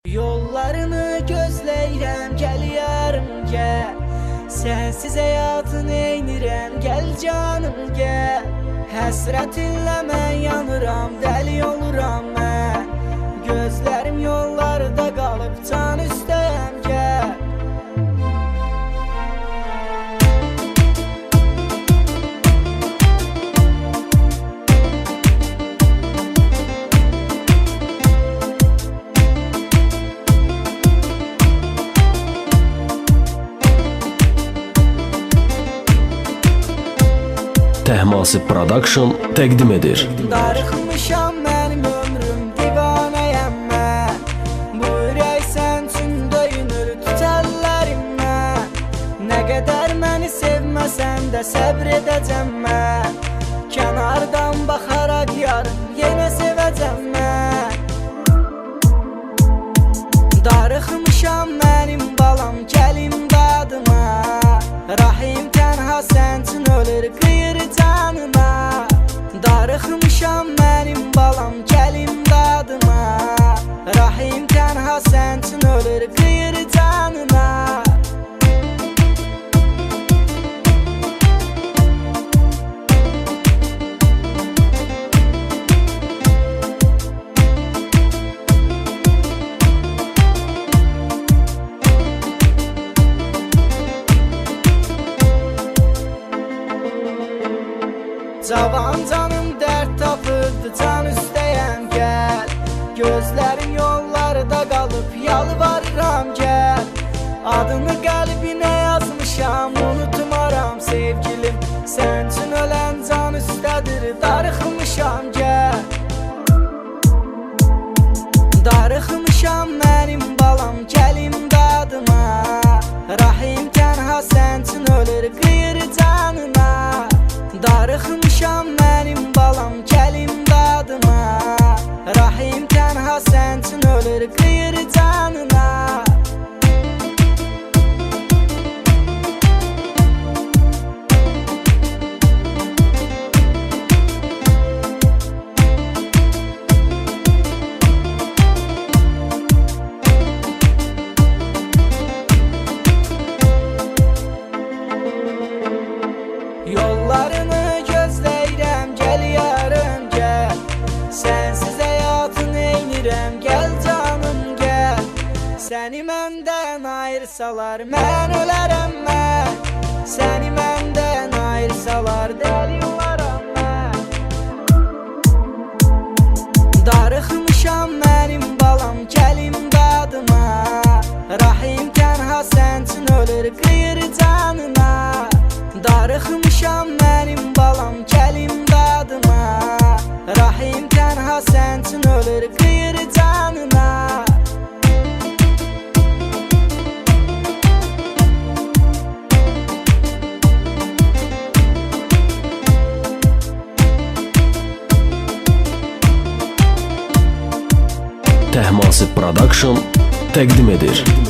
Yollarını gözləyirəm, gəl yarım gəl. Sənsiz həyatı neynirəm, gəl canım gəl. Həsrətinlə mən yanıram, dəli oluram mən. Gözlərim yollarda qalıb, can üstəyəm gəl. Təhmasib Production təqdim edir. Darıxmışam mənim ömrüm, divanəyəm mən. Bu ürək sən üçün döyünür, tut əllərimdən. Nə qədər məni sevməsən də səbr edəcəm mən. Kənardan baxaraq yarın yenə sevəcəm mən. Darıxmışam mənim balam, gəlim dadıma. Rahim tənha sən üçün ölür, qıyır canıma. Darıxmışam mənim balam, gəlim dadıma. Rahim tənha sən üçün ölür, qıyır canıma. Cavan canım dərd tapırdı, can üstəyəm gəl. Gözlərim yollarda qalıb, yalvarıram gəl. Adını qəlbinə yazmışam, unutmaram sevgilim. Sən üçün ölən can üstədir, darıxmışam gəl. Darıxmışam mənim balam, gəlim dadıma. Rahim tənha sən üçün ölür, qıyır canına. Darıxmışam mənim balam, gəlim dadıma. Rahim tənha sən üçün ölür, qıyır canına. Yollarını gözləyirəm, gəl yarım gəl. Sənsiz həyatı neynirəm, gəl canım gəl. Səni məndən ayırsalar, mən ölərəm mən. Səni məndən ayırsalar, dəli olaram mən. Darıxmışam mənim balam, gəlim dadıma. Rahim tənha sən üçün ölür, qıyır canına. Darıxmışam mənim balam, gəlim dadıma. Rahim tənha sən üçün ölür, qıyır canına. Təhmasib Production təqdim edir.